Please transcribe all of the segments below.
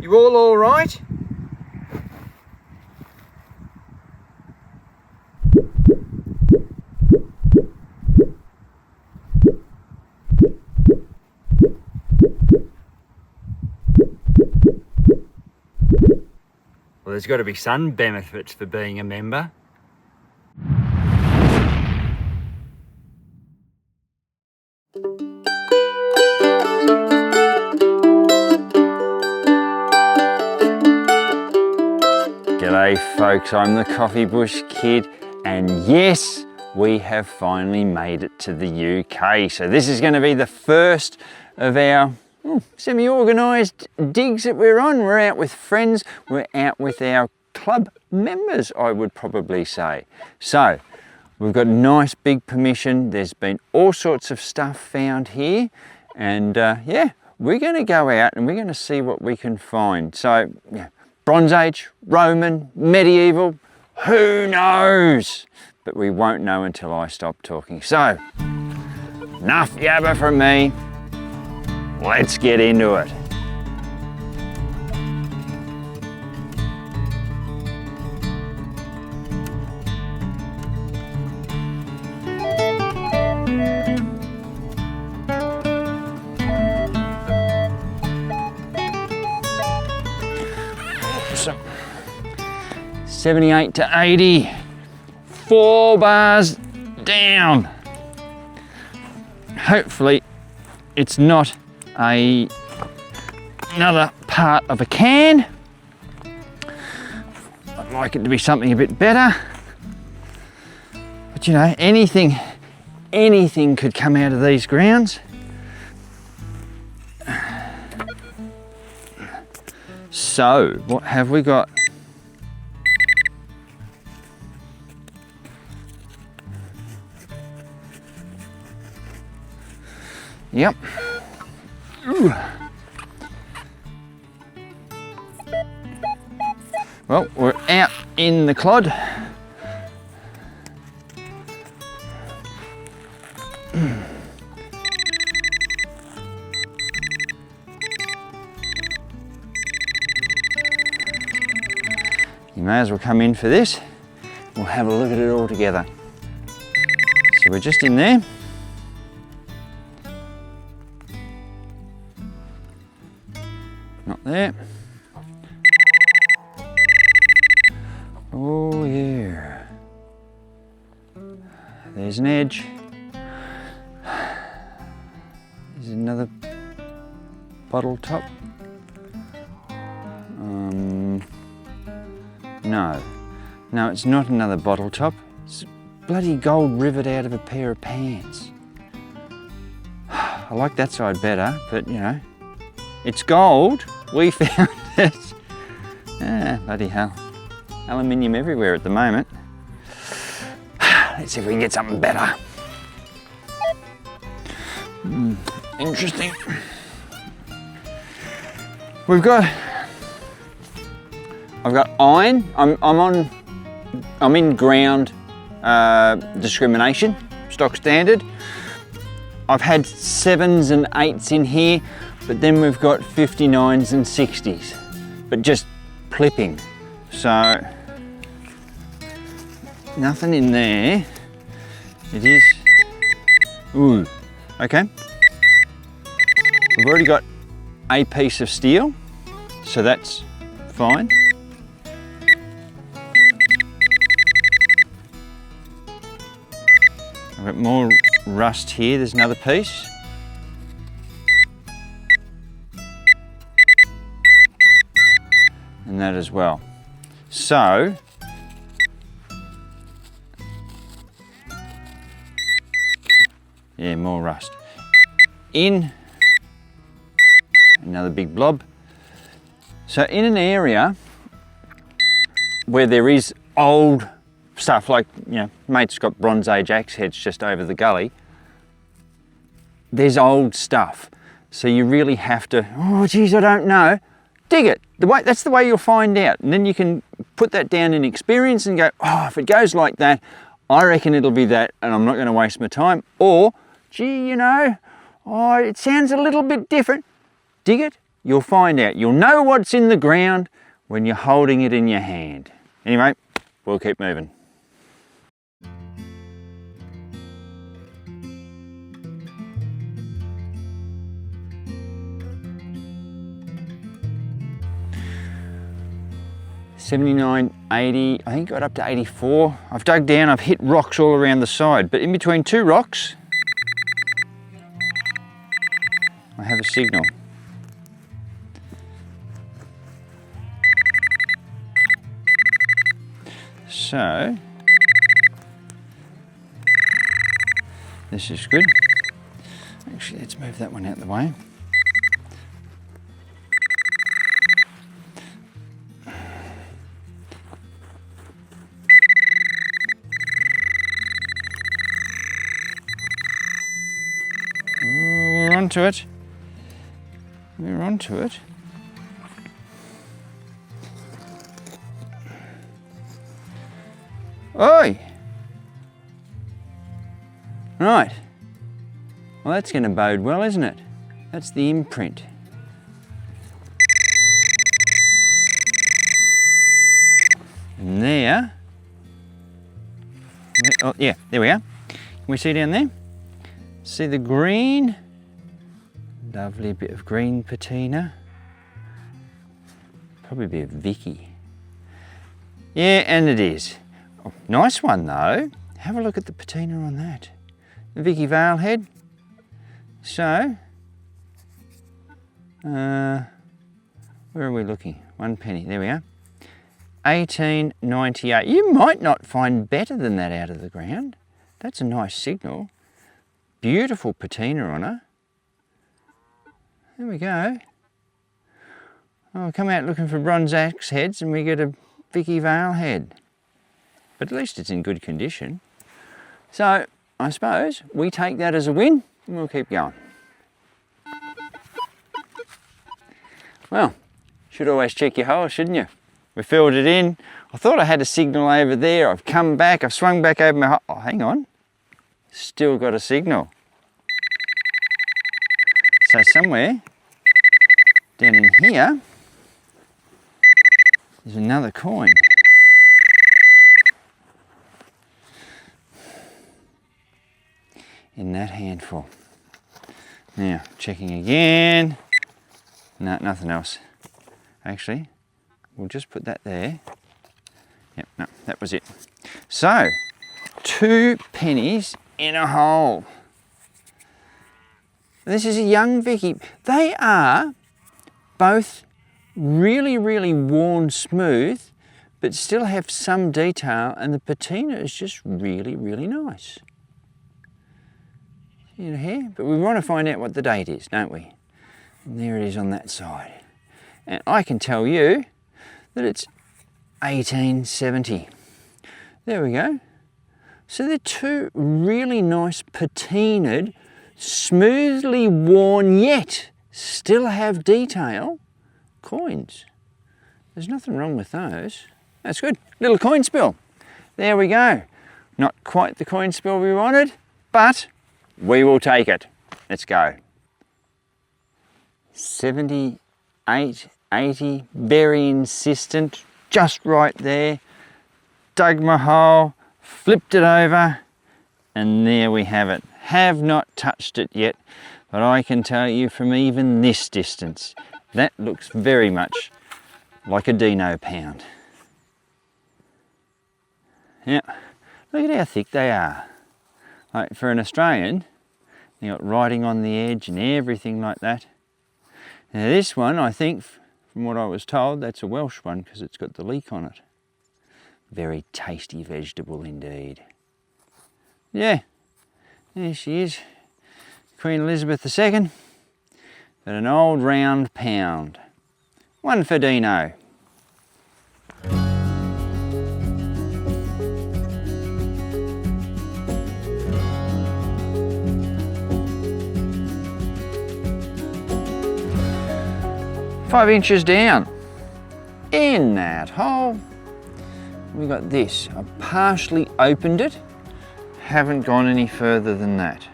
You all right? Well, there's got to be some benefits for being a member. G'day folks, I'm the Coffee Bush Kid, and yes, we have finally made it to the UK. So this is going to be the first of our semi-organised digs that we're on. We're out with friends, we're out with our club members, I would probably say. So we've got nice big permission, there's been all sorts of stuff found here, and yeah, we're going to go out and we're going to see what we can find. So yeah, Bronze Age, Roman, medieval, who knows? But we won't know until I stop talking. So, enough yabba from me. Let's get into it. So, 78 to 80, 4 bars down. Hopefully it's not another part of a can. I'd like it to be something a bit better. But you know, anything could come out of these grounds. So, what have we got? Yep. Ooh. Well, we're out in the clod. You may as well come in for this. We'll have a look at it all together. So we're just in there. Not there. Oh yeah. There's an edge. There's another bottle top. No, it's not another bottle top. It's bloody gold rivet out of a pair of pants. I like that side better, but you know, it's gold. We found it. Ah, bloody hell. Aluminium everywhere at the moment. Let's see if we can get something better. Interesting. I've got iron. I'm in ground discrimination, stock standard. I've had 7s and 8s in here, but then we've got 59s and 60s, but just clipping. So nothing in there. It is, ooh, okay. We've already got a piece of steel, so that's fine. I've got more rust here, there's another piece. And that as well. So, yeah, more rust. In, another big blob. So in an area where there is old stuff, like, you know, mate's got Bronze Age axe heads just over the gully, there's old stuff. So you really have to, oh geez, I don't know, dig it. That's the way you'll find out. And then you can put that down in experience and go, oh, if it goes like that, I reckon it'll be that, and I'm not going to waste my time. Or, gee, you know, oh, it sounds a little bit different. Dig it, you'll find out. You'll know what's in the ground when you're holding it in your hand. Anyway, we'll keep moving. $79, $80, I think got up to $84. I've dug down, I've hit rocks all around the side, but in between two rocks, I have a signal. So, this is good. Actually, let's move that one out of the way. We're onto it. We're onto it. Oi! Right. Well, that's going to bode well, isn't it? That's the imprint. And there. Oh, yeah, there we are. Can we see down there? See the green? Lovely bit of green patina. Probably be a Vicky. Yeah, and it is. Oh, nice one though. Have a look at the patina on that. The Vicky Vale head. So, where are we looking? 1 penny, there we are. 1898. You might not find better than that out of the ground. That's a nice signal. Beautiful patina on her. There we go. I'll come out looking for bronze axe heads and we get a Vicky Vale head. But at least it's in good condition. So I suppose we take that as a win and we'll keep going. Well, should always check your hole, shouldn't you? We filled it in. I thought I had a signal over there. I've come back, I've swung back over my hole. Oh, hang on. Still got a signal. So somewhere down in here is another coin. In that handful. Now, checking again. No, nothing else. Actually, we'll just put that there. Yep, no, that was it. So, 2 pennies in a hole. This is a young Vicky. They are both really, really worn smooth, but still have some detail, and the patina is just really, really nice. You know, here, but we want to find out what the date is, don't we? And there it is on that side. And I can tell you that it's 1870. There we go. So they're 2 really nice patinaed, smoothly worn yet still have detail coins. There's nothing wrong with those. That's good. Little coin spill. There we go. Not quite the coin spill we wanted, but we will take it. Let's go. 78, 80, very insistent, just right there. Dug my hole, flipped it over, and there we have it. Have not touched it yet, but I can tell you from even this distance, that looks very much like a Dino pound. Yeah, look at how thick they are. Like for an Australian, you got writing on the edge and everything like that. Now this one, I think, from what I was told, that's a Welsh one because it's got the leek on it. Very tasty vegetable indeed. Yeah, there she is, Queen Elizabeth II, but an old round pound. One for Dino. Five inches down in that hole, we got this. I partially opened it, haven't gone any further than that.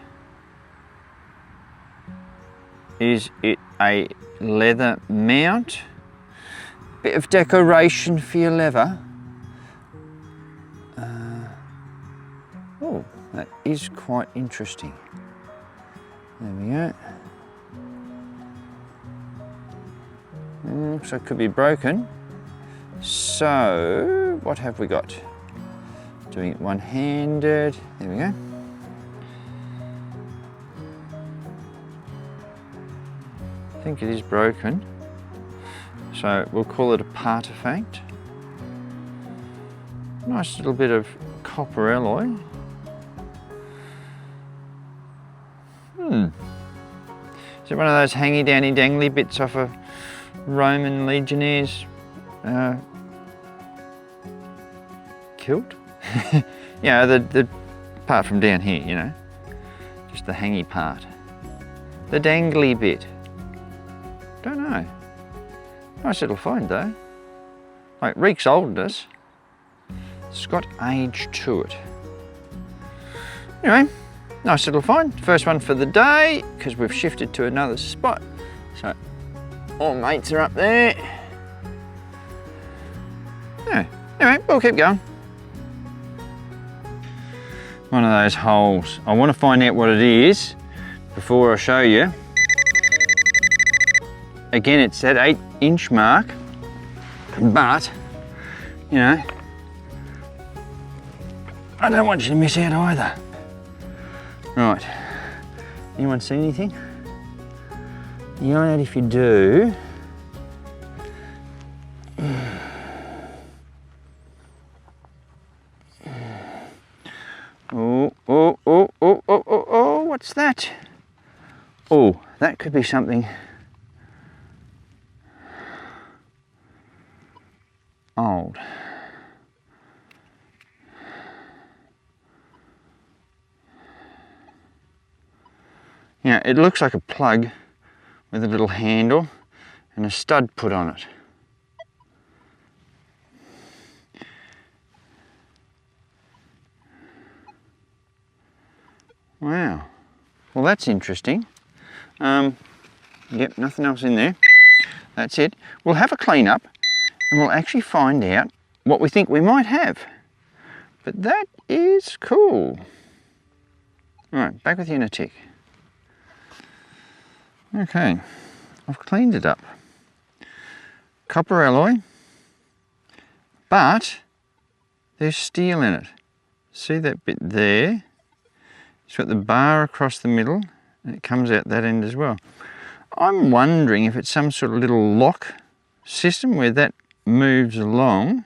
Is it a leather mount. Bit of decoration for your leather. Oh, that is quite interesting. There we go. Looks like it could be broken. So, what have we got? Doing it one-handed. There we go. I think it is broken. So we'll call it a artifact. Nice little bit of copper alloy. Is it one of those hangy downy dangly bits off a Roman legionnaires kilt? Yeah, the part from down here, you know, just the hangy part, the dangly bit. Don't know. Nice little find though. Like, reeks oldness. It's got age to it. Anyway, nice little find. First one for the day, because we've shifted to another spot. So all mates are up there. Yeah. Anyway, we'll keep going. One of those holes. I want to find out what it is before I show you. Again, it's that 8-inch mark, but, you know, I don't want you to miss out either. Right, anyone see anything? You know that if you do, oh, what's that? Oh, that could be something old. Yeah, it looks like a plug with a little handle and a stud put on it. Wow, well that's interesting. Yep, nothing else in there. That's it. We'll have a clean up and we'll actually find out what we think we might have. But that is cool. All right, back with you in a tick. Okay, I've cleaned it up. Copper alloy, but there's steel in it. See that bit there? It's got the bar across the middle and it comes out that end as well. I'm wondering if it's some sort of little lock system where that moves along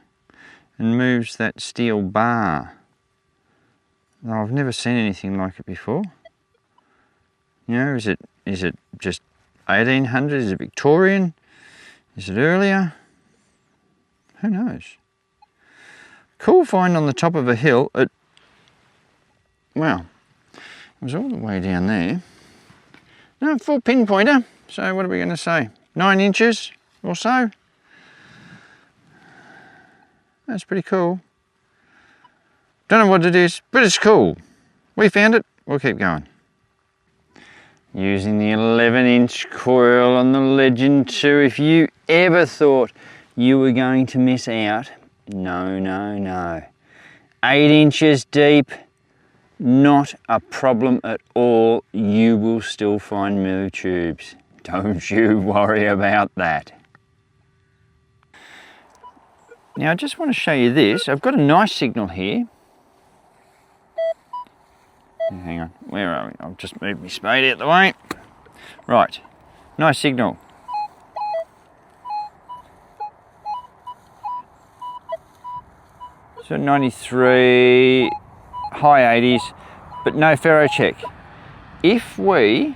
and moves that steel bar. Now, I've never seen anything like it before. You know, is it just 1800? Is it Victorian? Is it earlier? Who knows? Cool find on the top of a hill. Wow, it was all the way down there. No, full pinpointer. So what are we going to say? 9 inches or so? That's pretty cool. Don't know what it is, but it's cool. We found it, we'll keep going. Using the 11-inch coil on the Legend 2. If you ever thought you were going to miss out, no, no, no. 8 inches deep, not a problem at all. You will still find moo tubes. Don't you worry about that. Now I just want to show you this. I've got a nice signal here. Hang on, where are we? I'll just move my spade out the way. Right, nice signal. So 93, high 80s, but no ferro check. If we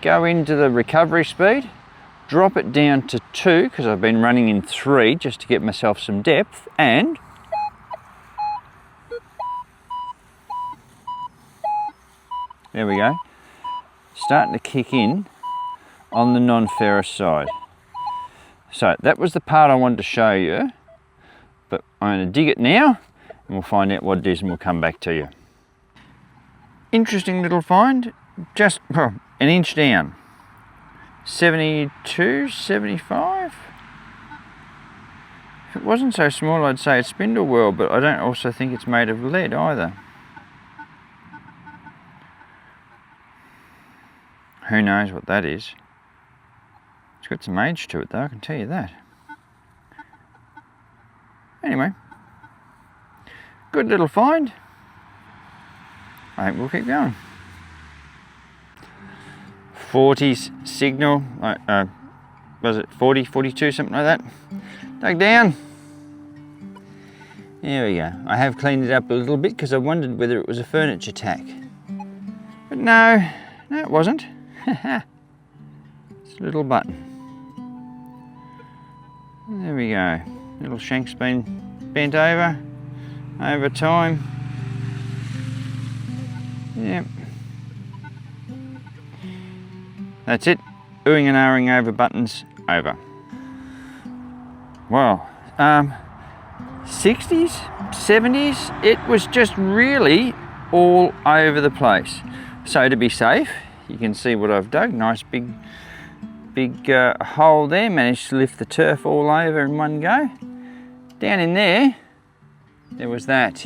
go into the recovery speed, drop it down to 2, because I've been running in 3 just to get myself some depth, and there we go, starting to kick in on the non-ferrous side. So that was the part I wanted to show you, but I'm going to dig it now and we'll find out what it is and we'll come back to you. Interesting little find, just an inch down. 72, 75. If it wasn't so small, I'd say it's spindle whorl, but I don't also think it's made of lead either. Who knows what that is? It's got some age to it though, I can tell you that. Anyway, good little find. I think we'll keep going. 40s signal, was it 40, 42, something like that. Dug down. There we go. I have cleaned it up a little bit because I wondered whether it was a furniture tack. But no, it wasn't. It's a little button. There we go. Little shank's been bent over time. Yep. That's it. Oohing and ahhing over buttons, over. Well, 60s, 70s, it was just really all over the place. So to be safe, you can see what I've dug. Nice big hole there. Managed to lift the turf all over in one go. Down in there was that.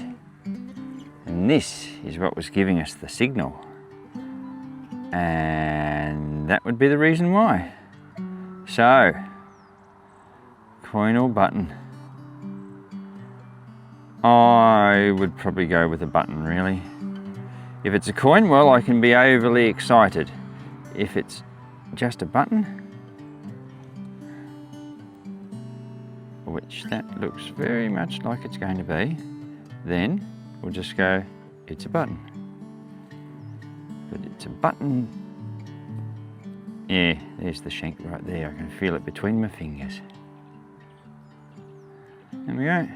And this is what was giving us the signal. And that would be the reason why. So, coin or button? I would probably go with a button, really. If it's a coin, well, I can be overly excited. If it's just a button, which that looks very much like it's going to be, then we'll just go, it's a button. But it's a button. Yeah, there's the shank right there. I can feel it between my fingers. There we go.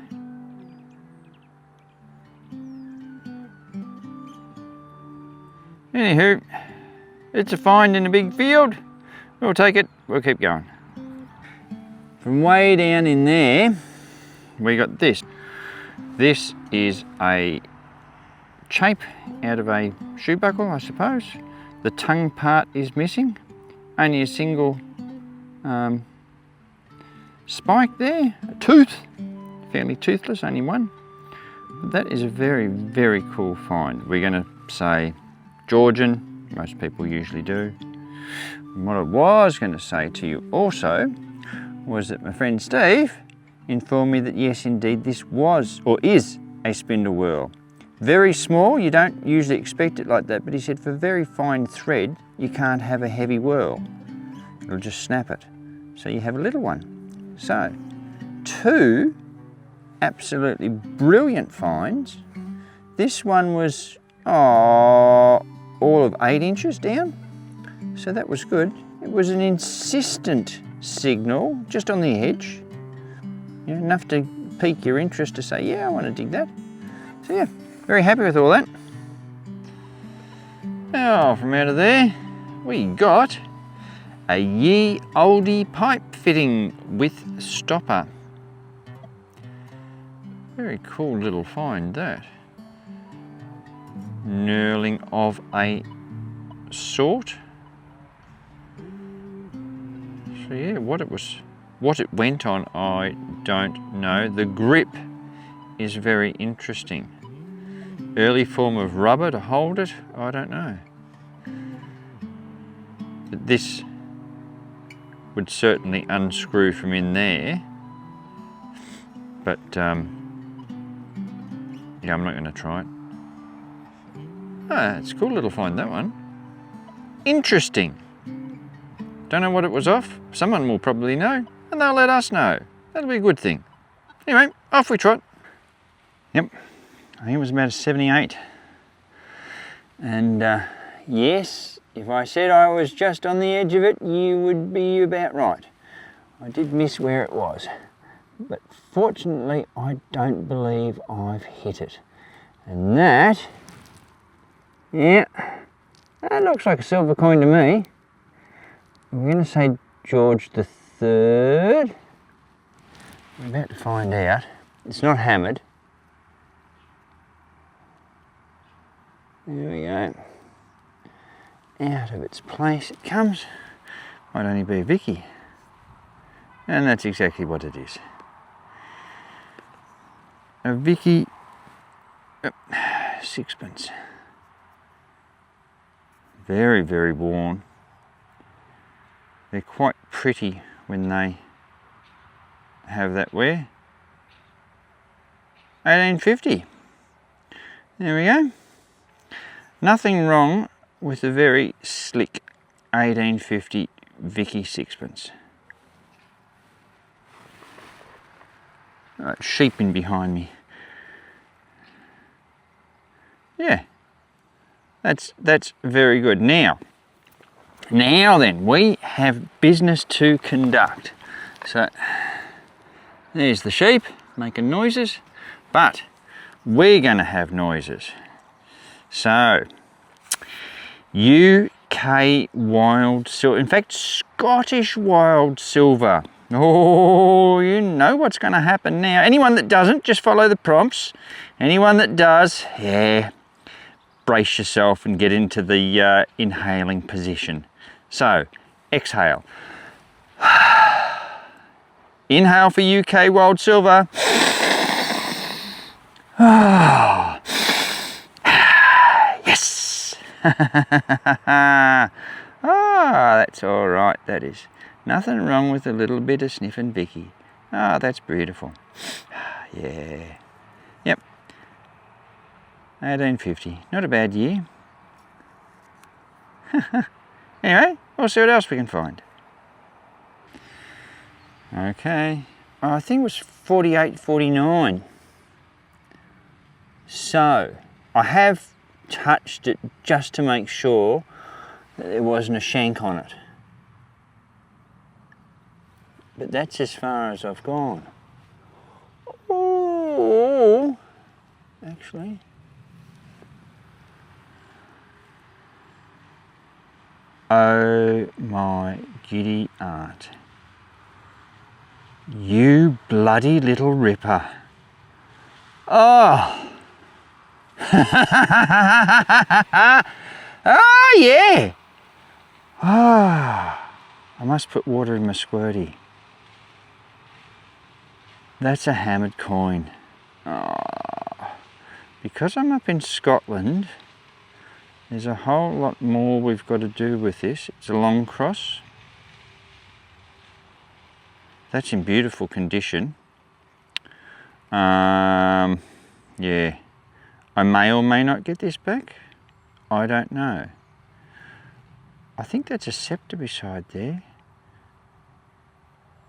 Anywho, it's a find in a big field. We'll take it, we'll keep going. From way down in there, we got this. This is a chape out of a shoe buckle, I suppose. The tongue part is missing. Only a single spike there, a tooth. Fairly toothless, only one. But that is a very, very cool find. We're gonna say Georgian, most people usually do. And what I was going to say to you also was that my friend Steve informed me that yes, indeed, this was or is a spindle whorl. Very small, you don't usually expect it like that, but he said for very fine thread, you can't have a heavy whorl. It'll just snap it. So you have a little one. So, two absolutely brilliant finds. This one was, all of 8 inches down. So that was good. It was an insistent signal, just on the edge. You know, enough to pique your interest to say, yeah, I want to dig that. So yeah, very happy with all that. Now, from out of there, we got a ye olde pipe fitting with stopper. Very cool little find, that. Knurling of a sort. So yeah, what it went on, I don't know. The grip is very interesting. Early form of rubber to hold it, I don't know. But this would certainly unscrew from in there. But yeah, I'm not going to try it. Ah, it's a cool little find, that one. Interesting. Don't know what it was off. Someone will probably know, and they'll let us know. That'll be a good thing. Anyway, off we trot. Yep, I think it was about a 78. And yes, if I said I was just on the edge of it, you would be about right. I did miss where it was. But fortunately, I don't believe I've hit it. And that, yeah, that looks like a silver coin to me. We're going to say George the Third. We're about to find out. It's not hammered. There we go. Out of its place it comes. might only be a Vicky. And that's exactly what it is. A Vicky sixpence. Very, very worn. They're quite pretty when they have that wear. 1850. There we go. Nothing wrong with a very slick 1850 Vicky sixpence. Right, sheep in behind me. Yeah, that's very good. Now then, we have business to conduct. So there's the sheep making noises, but we're going to have noises. So UK wild silver, in fact Scottish wild silver. Oh, you know what's going to happen now. Anyone that doesn't, just follow the prompts. Anyone that does, yeah, brace yourself and get into the inhaling position. So, exhale. Inhale for UK wild silver. Yes. That's all right, that is. Nothing wrong with a little bit of sniffing Vicky. That's beautiful. Yeah. Yep. 1850. Not a bad year. Anyway, we'll see what else we can find. Okay. I think it was 48, 49. So, I have touched it just to make sure that there wasn't a shank on it. But that's as far as I've gone. Oh, actually. Oh my giddy aunt. You bloody little ripper. Oh. Oh yeah. Ah. I must put water in my squirty. That's a hammered coin. Oh. Because I'm up in Scotland, there's a whole lot more we've got to do with this. It's a long cross. That's in beautiful condition. Yeah. I may or may not get this back. I don't know. I think that's a scepter beside there.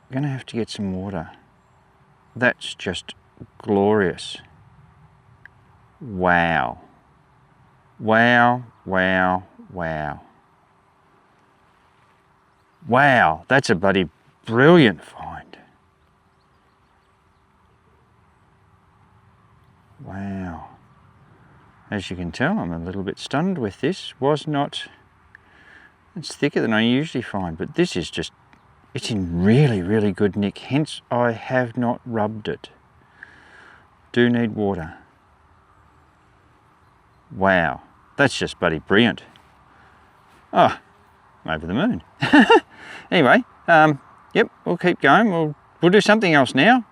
I'm going to have to get some water. That's just glorious. Wow. Wow, wow, wow. Wow, that's a bloody brilliant find. Wow. As you can tell, I'm a little bit stunned with this. It's thicker than I usually find, but this is just, it's in really, really good nick, hence I have not rubbed it. Do need water. Wow, that's just bloody brilliant. Oh, I'm over the moon. Anyway, yep, we'll keep going. We'll do something else now.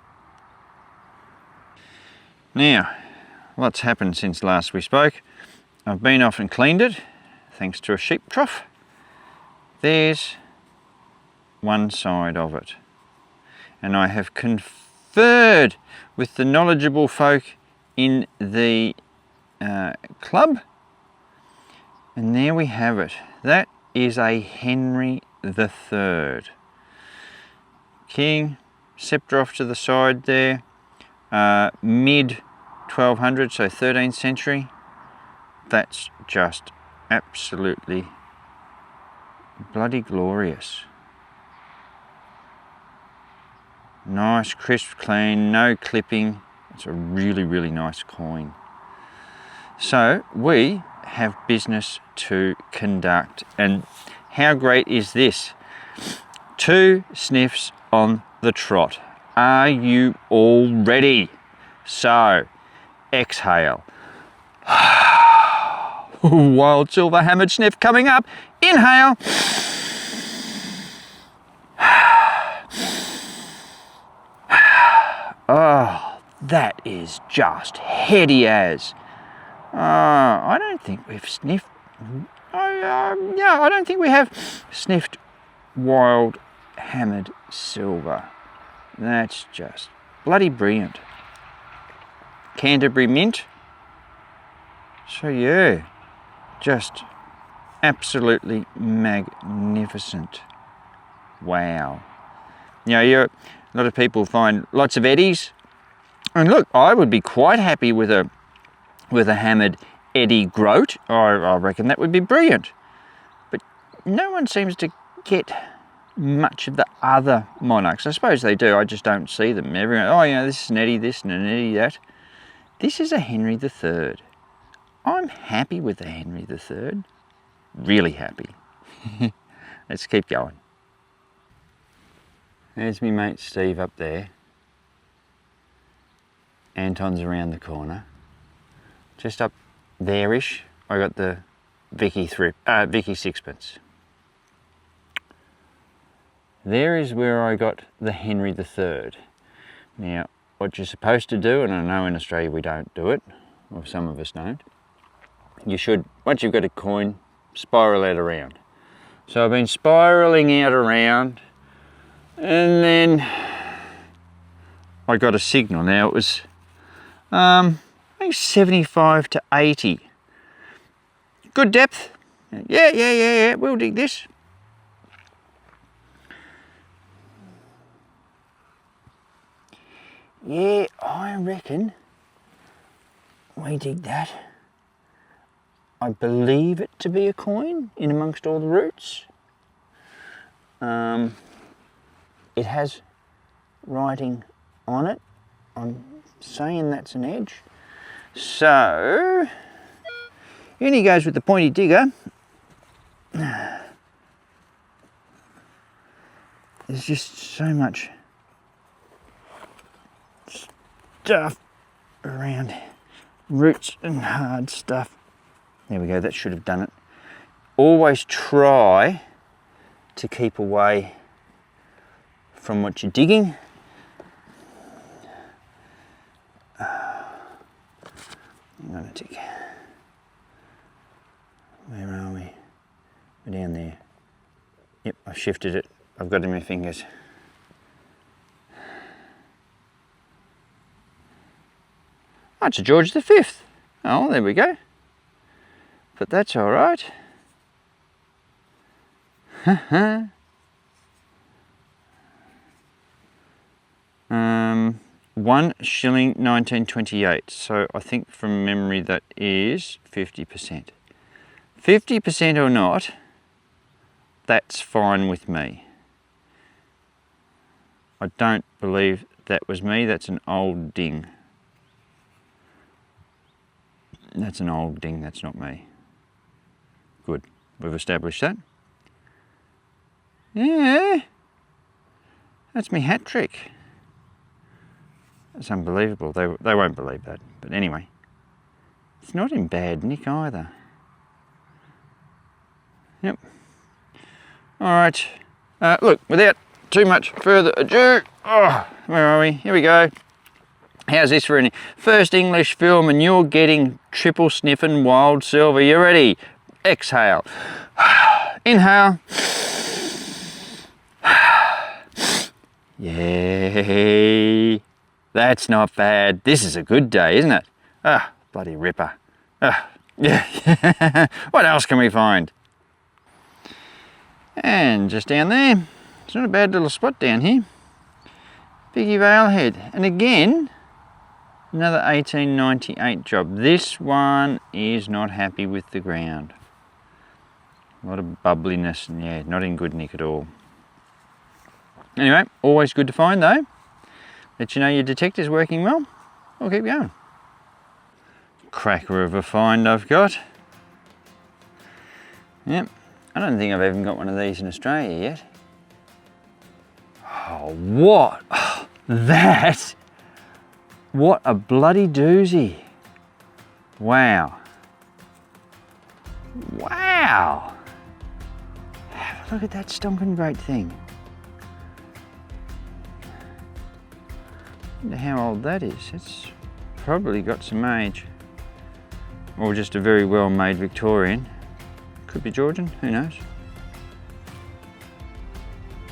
Now, what's happened since last we spoke? I've been off and cleaned it, thanks to a sheep trough. There's one side of it. And I have conferred with the knowledgeable folk in the club. And there we have it. That is a Henry III. King, scepter off to the side there. Mid 1200, so 13th century. That's just absolutely bloody glorious. Nice, crisp, clean, no clipping. It's a really, really nice coin. So we have business to conduct, and how great is this? 2 sniffs on the trot. Are you all ready? So, exhale. Wild silver hammered sniff coming up. Inhale. Oh, that is just heady as. I don't think we've sniffed. Yeah, I don't think we have sniffed wild hammered silver. That's just bloody brilliant. Canterbury mint. So yeah, just absolutely magnificent. Wow. You know, a lot of people find lots of eddies, and look, I would be quite happy with a hammered eddy groat. I reckon that would be brilliant. But no one seems to get much of the other monarchs. I suppose they do, I just don't see them. Everyone, oh, you know, this is an eddy this and an eddy that. This is a Henry III. I'm happy with the Henry III. Really happy. Let's keep going. There's me mate Steve up there. Anton's around the corner. Just up there-ish, I got the Vicky Sixpence. There is where I got the Henry III. Now, what you're supposed to do, and I know in Australia we don't do it, or some of us don't, you should, once you've got a coin, spiral it around. So I've been spiraling out around, and then I got a signal. Now it was, I think 75 to 80. Good depth. Yeah, we'll dig this. Yeah, I reckon we dig that. I believe it to be a coin in amongst all the roots. It has writing on it. I'm saying that's an edge. So, in he goes with the pointy digger. There's just so much stuff around, roots and hard stuff. There we go, that should have done it. Always try to keep away from what you're digging. I'm gonna dig. Where are we? We're down there. Yep, I've shifted it. I've got it in my fingers. Oh, it's a George V. Oh, there we go. But that's all right. £1.1928. So I think from memory that is 50%. 50% or not, that's fine with me. I don't believe that was me. That's an old ding. That's an old ding, that's not me. Good, we've established that. Yeah, that's me hat trick. That's unbelievable, they won't believe that. But anyway, it's not in bad nick either. Yep. All right, look, without too much further ado, where are we? Here we go. How's this for a first English film and you're getting triple sniffing wild silver? You ready? Exhale. Inhale. Yay. That's not bad. This is a good day, isn't it? Ah, bloody ripper. Yeah. What else can we find? And just down there. It's not a bad little spot down here. Biggie Vale head. And again, another 1898 job. This one is not happy with the ground. A lot of bubbliness and yeah, not in good nick at all. Anyway, always good to find though. Let you know your detector's working well. We'll keep going. Cracker of a find I've got. Yep, I don't think I've even got one of these in Australia yet. Oh, what? Oh, that? What a bloody doozy. Wow. Wow. Have a look at that stonking great thing. wonder how old that is. It's probably got some age. Or just a very well made Victorian. Could be Georgian, who knows?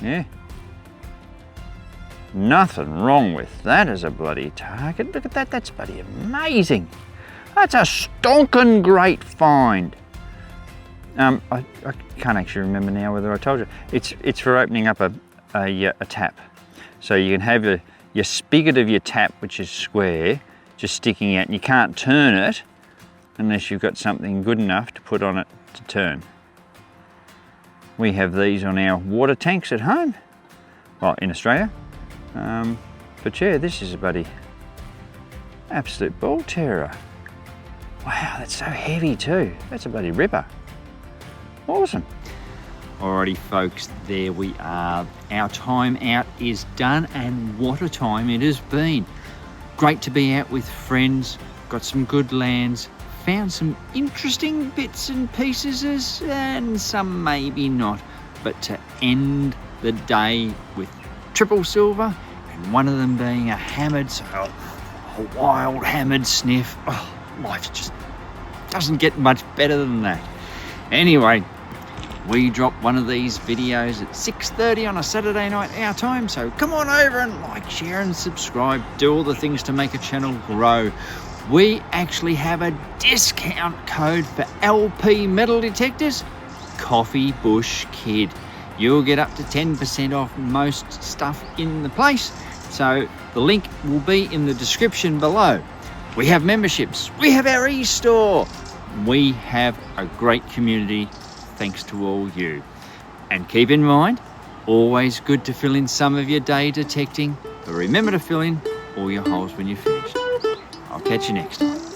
Yeah. Nothing wrong with that as a bloody target. Look at that, that's bloody amazing. That's a stonking great find. I can't actually remember now whether I told you. It's for opening up a tap. So you can have your spigot of your tap, which is square, just sticking out, and you can't turn it unless you've got something good enough to put on it to turn. We have these on our water tanks at home, well, in Australia. But yeah, this is a bloody absolute ball terror. Wow, that's so heavy too. That's a bloody ripper. Awesome. Alrighty folks, there we are. Our time out is done, and what a time it has been. Great to be out with friends, got some good lands, found some interesting bits and pieces, and some maybe not. But to end the day with triple silver, and one of them being a hammered, so a wild hammered sniff. Oh, life just doesn't get much better than that. Anyway, we drop one of these videos at 6:30 on a Saturday night our time, so come on over and like, share and subscribe. Do all the things to make a channel grow. We actually have a discount code for LP metal detectors, COFFEEBUSHKID. You'll get up to 10% off most stuff in the place, so the link will be in the description below. We have memberships, we have our e-store, we have a great community thanks to all you. And keep in mind, always good to fill in some of your day detecting, but remember to fill in all your holes when you're finished. I'll catch you next time.